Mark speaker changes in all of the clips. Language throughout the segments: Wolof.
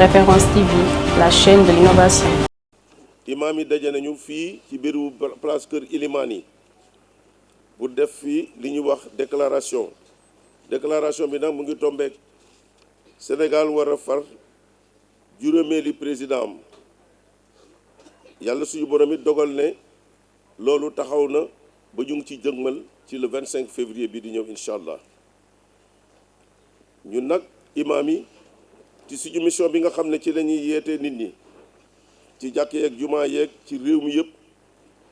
Speaker 1: Référence TV, la chaîne de l'innovation.
Speaker 2: imaam yi daje nañu fii ci biiru place Kër Ilimaan yi pour def fii li ñuy wax déclaration bi nag mu ngi tombeek Sénégal war a far juróomeeli président am yàlla suñu borom it dogal ne loolu taxaw na ba ñu ngi ci jëgmal ci le 25 février bi di ñëw incha allah ñun nag imaam yi ci suñu mission bi nga xam ne ci la ñuy yeete nit ñi ci jàkk yeeg jumaa yeeg ci réew mi yëpp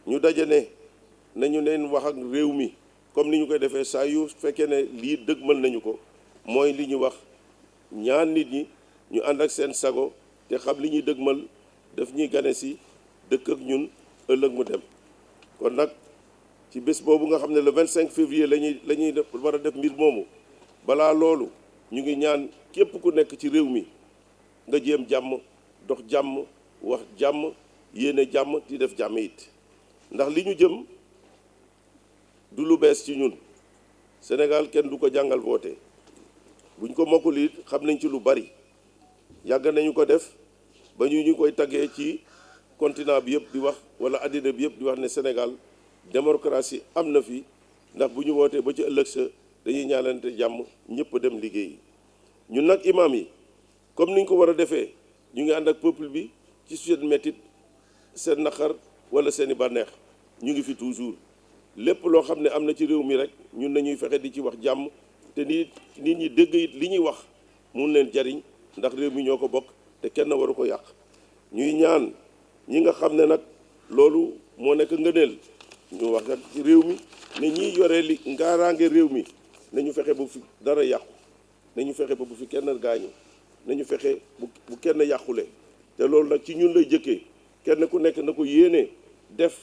Speaker 2: ñu daje ne nañu leen wax ak réew mi comme ni ñu koy defee saa yu fekkee ne lii dëgmal nañu ko mooy li ñu wax ñaan nit ñi ñu ànd ak seen sago te xam li ñuy dëgmal daf ñuy gane si dëkk ak ñun ëllëg mu dem kon nag ci bés boobu nga xam ne le 25 février la ñuy war a def mbir moomu balaa loolu ñu ngi ñaan képp ku nekk ci réew mi nga jéem jàmm dox jàmm wax jàmm yéene jàmm di def jàmm it ndax li ñu jëm du lu bees ci ñun Sénégal kenn du ko jàngal woote buñ ko mokkul it xam nañ ci lu bari yàgg nañu ko def ba ñu koy taggee ci continent bi yëpp di wax wala àddina bi yëpp di wax ne Sénégal démocratie am na fi ndax bu ñu wootee ba ci ëllëg sa dañuy ñaanante jàmm ñëpp dem liggéey ñun nag imaam yi comme niñ ko war a defee ñu ngi ànd ak peuple bi ci seen mettit seen naqar wala seeni bànneex ñu ngi fi toujours lépp loo xam ne am na ci réew mi rek ñun nañuy fexe di ci wax jàmm te nit ñi dégg it li ñuy wax mun leen jariñ ndax réew mi ñoo ko bokk te kenn waru ko yàq ñuy ñaan ñi nga xam ne nag loolu moo nekk ngëneel ñu wax ak ci réew mi ne ñiy yore li ngaaraange réew mi nañu fexe bu fi dara yàqu nañu fexe ba bu fi kenn gaañu nañu fexe bu kenn yàqule te loolu nag ci ñun lay jëkkee kenn ku nekk na ko yéene def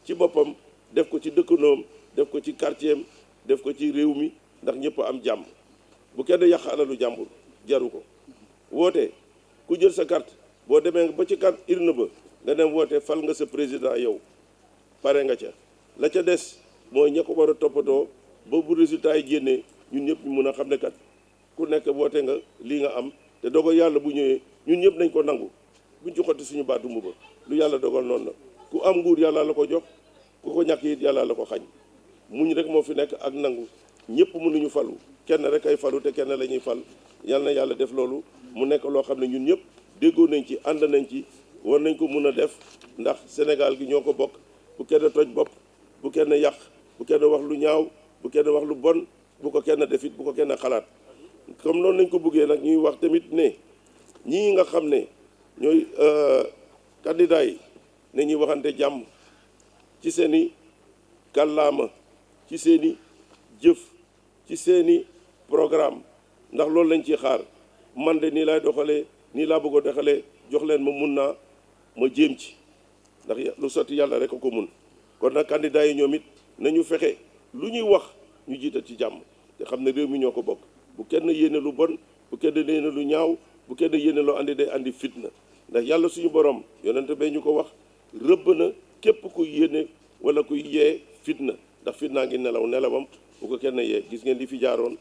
Speaker 2: ci boppam def ko ci dëkkandoom def ko ci quartier am def ko ci réew mi ndax ñëpp am jàmm bu kenn yàq alalu jàmbur jaru ko woote ku jël sa carte boo demee ba ci carte urne ba nga dem woote fal nga sa président yow pare nga ca la ca des mooy ña ko war a toppatoo ba bu résultat yi génnee ñun ñëpp ñu mun a xam ne kat ku nekk woote nga lii nga am te dogal yàlla bu ñëwee ñun ñëpp nañ ko nangu buñ ci xotti suñu baatu mbuba lu yàlla dogal noonu la ku am nguur yàlla la ko jox ku ko ñàkk it yàlla la ko xañ muñ rek moo fi nekk ak nangu ñëpp mënuñu falu kenn rek ay falu te kenn la ñuy fal yal na yàlla def loolu mu nekk loo xam ne ñun ñëpp déggoo nañ ci ànd nañ ci war nañ ko mun a def ndax Sénégal gi ñoo ko bokk bu kenn toj bopp bu kenn yàq bu kenn wax lu ñaaw bu kenn wax lu bon bu ko kenn defit bu ko kenn xalaat comme noonu lañ ko bëggee nag ñuy wax tamit ne ñii nga xam ne ñooy candidat yi ne ñuy waxante jàmm ci seeni kàllaama ci seeni jëf ci seeni programme ndax loolu lañ ciy xaar man de nii laay doxalee nii laa bëgg a doxalee jox leen ma mun naa ma jéem ci ndax lu sotti yàlla rek a ko mun kon nag candidat yi ñoom it nañu fexe lu ñuy wax ñu jiital ci jàmm te xam ne réew mi ñoo ko bokk bu kenn yéene lu bon bu kenn yéene lu ñaaw bu kenn yéene loo andi day andi fitna ndax yàlla suñu borom yonente bee ñu ko wax rëbb na képp ku yéene wala ku yee fitna ndax fitnaa ngi nelawam bu ko kenn yee gis ngeen li fi jaaroon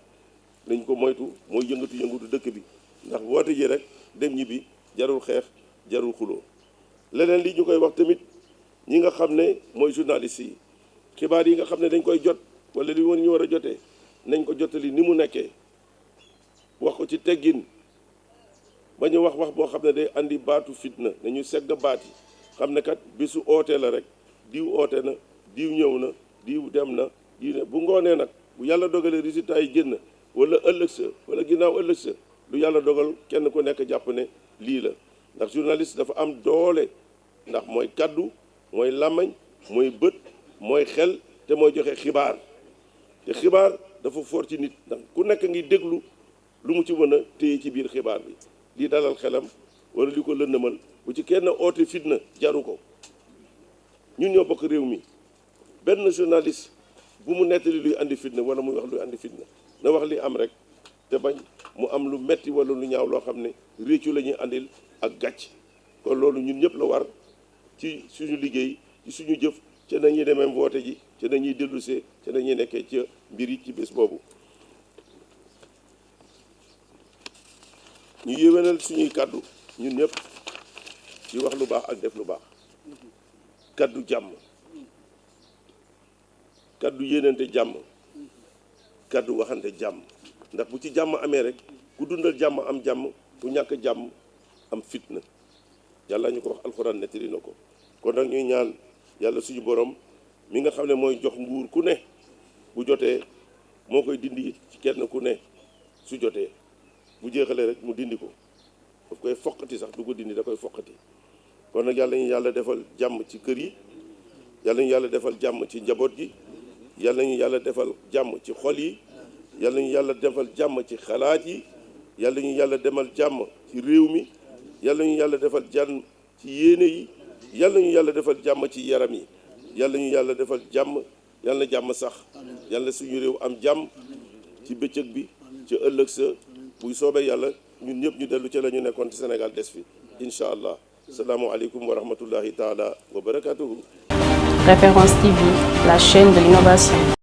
Speaker 2: nañ ko moytu mooy yëngatu dëkk bi ndax woote ji rek dem ñibbi jarul xeex jarul xuloo leneen li ñu koy wax tamit ñi nga xam ne mooy journaliste yi xibaar yi nga xam ne dañ koy jot wala li woon ñu war a jotee nañ ko jotali ni mu nekkee wax ko ci teggin ba ñu wax boo xam ne day andi baatu fitna nañu segg baat yi xam ne kat bisu ootee la rek diw oote na diw ñëw na diw dem na diw ne bu ngoonee nag bu yàlla dogalee résultat yi génn wala ëllëg sa wala ginnaaw ëllëg sa lu yàlla dogal kenn ku nekk jàpp ne lii la ndax journaliste dafa am doole ndax mooy kaddu mooy làmmañ mooy bët mooy xel te mooy joxe xibaar te xibaar dafa fort ci nit ndax ku nekk ngi déglu lu mu ci mën a téye ci biir xibaar bi lii dalal xelam wala li ko lëndëmal bu ci kenn oote fitna jaru ko ñun ñoo bokk réew mi benn journaliste bu mu nettali luy andi fitna wala muy wax luy andi fitna na wax li am rek te bañ mu am lu metti wala lu ñaaw loo xam ne réccu la ñuy andil ak gàcc kon loolu ñun ñëpp la war ci suñu liggéey ci suñu jëf ca nañuy demee woote ji ca nañuy dellusee ca nañuy nekkee ca mbir yi ci bés boobu ñu yéwénal suñuy kàddu ñun ñëpp ci wax lu baax ak def lu baax kàddu jàmm kàddu yéenante jàmm kàddu waxante jàmm ndax bu ci jàmm amee rek ku dundal jàmm am jàmm ku ñàkk jàmm am fitna yàlla ñu ko wax alxuraan nettali na ko kon nag ñuy ñaan yàlla suñu borom mi nga xam ne mooy jox nguur ku ne bu jotee moo koy dindi ci kenn ku ne su jotee bu jeexalee rek mu dindi ko daf koy foqati sax du ko dindi da koy foqati kon nag yàlla ñu yàlla defal jàmm ci kër yi yàlla ñu yàlla defal jàmm ci njaboot gi yàlla ñu yàlla defal jàmm ci xol yi yàlla ñu yàlla defal jàmm ci xalaat yi yàlla ñu yàlla demal jàmm ci réew mi yàlla ñu yàlla defal jàmm ci yéene yi yàlla ñu yàlla defal jàmm ci yaram yi yàlla ñu yàlla defal jàmm yàlla na jàmm sax yàlla suñu réew am jàmm ci bëccëg bi ci ëllëg sa buy soobee yàlla ñun ñëpp ñu dellu ci la ñu nekkoon ci Sénégal des fi incha allah salaamualeykum wa rahmatullahi taala wa barakatuhu.
Speaker 1: Référence TV, la chaîne de l'innovation.